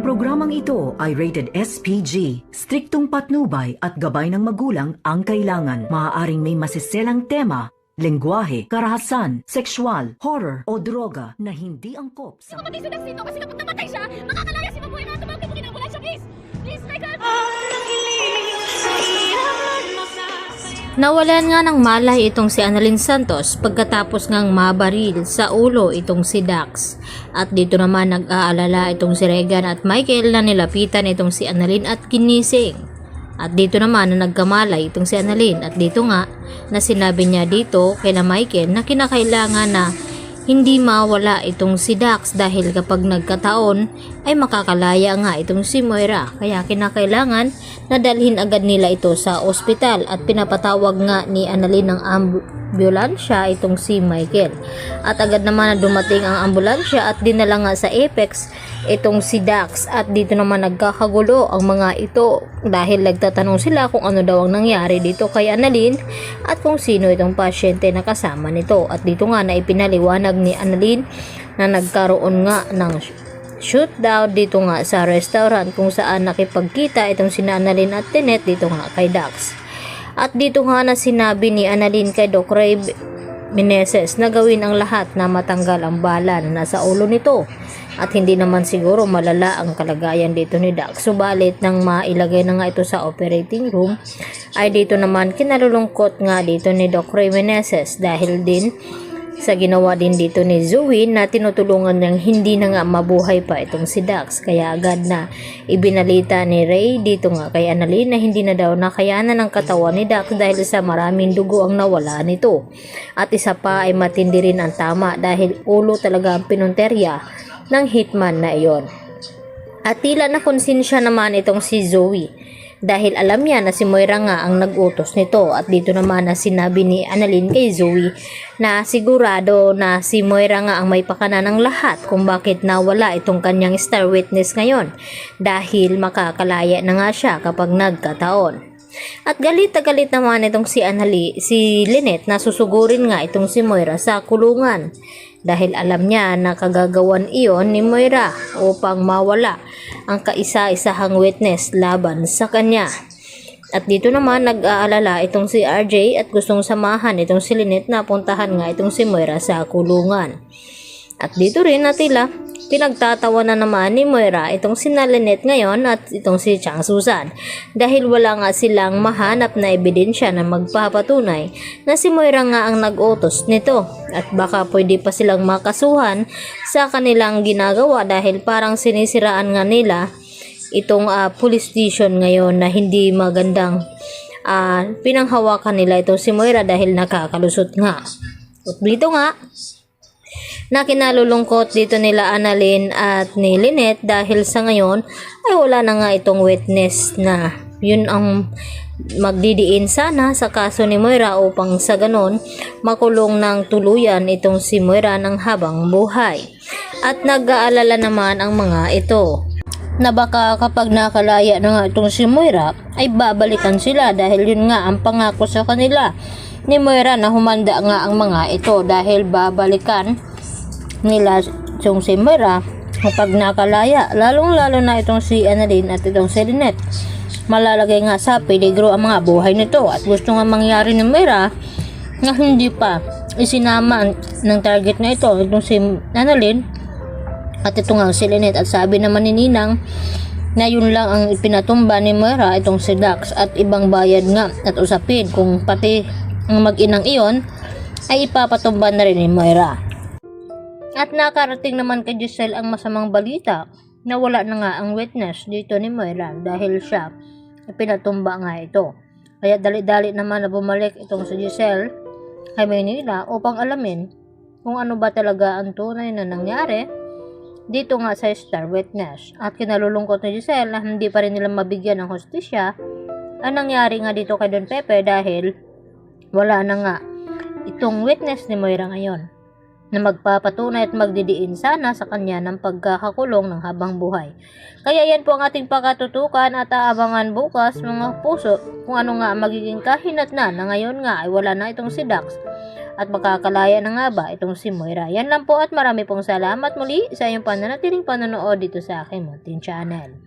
programang ito ay rated SPG. Striktong patnubay at gabay ng magulang ang kailangan. Maaaring may masiselang tema, lengguwahe, karahasan, sexual, horror o droga na hindi angkop sa... Mamatay si Dax dito kasi kapag namatay siya, makakalaya si Mabuhay na tumawag mo kinang siya, please! Please, my God! Nawalan nga ng malay itong si Annalyn Santos pagkatapos ngang mabaril sa ulo itong si Dax. At dito naman nag-aalala itong si Regan at Michael na nilapitan itong si Annalyn at ginising. At dito naman na nagkamalay itong si Annalyn at dito nga na sinabi niya dito kay Michael na kinakailangan na hindi mawala itong si Dax dahil kapag nagkataon ay makakalaya nga itong si Moira. Kaya kinakailangan na dalhin agad nila ito sa ospital at pinapatawag nga ni Annalyn ng ambulansya itong si Michael. At agad naman na dumating ang ambulansya at dinala nga sa Apex itong si Dax at dito naman nagkakagulo ang mga ito dahil nagtatanong sila kung ano daw ang nangyari dito kay Annalyn at kung sino itong pasyente na kasama nito. At dito nga na ipinaliwanag ni Annalyn na nagkaroon nga ng shootdown dito nga sa restaurant kung saan nakipagkita itong sina Annalyn at Tenet dito nga kay Dax. At dito nga na sinabi ni Annalyn kay Doc Ray Meneses na gawin ang lahat na matanggal ang bala na nasa ulo nito. At hindi naman siguro malala ang kalagayan dito ni Dax. Subalit nang mailagay na nga ito sa operating room ay dito naman kinalulungkot nga dito ni Doc Ray Meneses dahil din sa ginawa din dito ni Zoe na tinutulungan niyang hindi na nga mabuhay pa itong si Dax. Kaya agad na ibinalita ni Ray dito nga kay Annalyn na hindi na daw nakayanan ng katawan ni Dax dahil sa maraming dugo ang nawala nito. At isa pa ay matindi rin ang tama dahil ulo talaga ang pinunterya ng hitman na iyon. At tila na konsensya naman itong si Zoe dahil alam niya na si Moira nga ang nag-utos nito. At dito naman na sinabi ni Annalyn kay Zoe na sigurado na si Moira nga ang may pakana ng lahat kung bakit nawala itong kanyang star witness ngayon dahil makakalaya na nga siya kapag nagkataon. At galit na galit naman itong si Lynette na susugurin nga itong si Moira sa kulungan dahil alam niya na kagagawan iyon ni Moira upang mawala ang kaisa-isahang witness laban sa kanya. At dito naman nag-aalala itong si RJ at gustong samahan itong si Lynette na puntahan nga itong si Moira sa kulungan. At dito rin na tila pinagtatawa na naman ni Moira itong si Lynette ngayon at itong si Chang Susan dahil wala nga silang mahanap na ebidensya na magpapatunay na si Moira nga ang nag-utos nito at baka pwede pa silang makasuhan sa kanilang ginagawa dahil parang sinisiraan nga nila itong police station ngayon na hindi magandang pinanghawakan nila itong si Moira dahil nakakalusot nga. At dito nga na kinalulungkot dito nila Annalyn at ni Lynette dahil sa ngayon ay wala na nga itong witness na yun ang magdidiin sana sa kaso ni Moira upang sa ganon makulong ng tuluyan itong si Moira ng habang buhay. At nag-aalala naman ang mga ito na baka kapag nakalaya na nga itong si Moira ay babalikan sila dahil yun nga ang pangako sa kanila ni Moira na humanda nga ang mga ito dahil babalikan nila itong si Moira kapag nakalaya, lalong-lalo na itong si Annalyn at itong si Lynette. Malalagay nga sa peligro ang mga buhay nito at gusto nga mangyari ni Moira na hindi pa isinama ng target na ito itong si Annalyn at ito nga si Lynette. At sabi naman ni Ninang na yun lang ang ipinatumba ni Moira itong si Dax at ibang bayad nga at usapin kung pati ang mag-inang iyon ay ipapatumba na rin ni Moira. At nakarating naman kay Giselle ang masamang balita na wala na nga ang witness dito ni Moira dahil siya pinatumba nga ito. Kaya dali-dali naman na bumalik itong si Giselle kay Maynila upang alamin kung ano ba talaga ang tunay na nangyari dito nga sa star witness. At kinalulungkot ni Giselle na hindi pa rin nila mabigyan ng hustisya ang nangyari nga dito kay Don Pepe dahil wala na nga itong witness ni Moira ngayon na magpapatunay at magdidiin sana sa kanya ng pagkakakulong ng habang buhay. Kaya yan po ang ating pagkatutukan at aabangan bukas mga puso kung ano nga magiging kahinatnan na ngayon nga ay wala na itong si Dax at makakalaya na nga ba itong si Moira. Yan lang po at marami pong salamat muli sa inyong pananatiling panonood dito sa aking munting channel.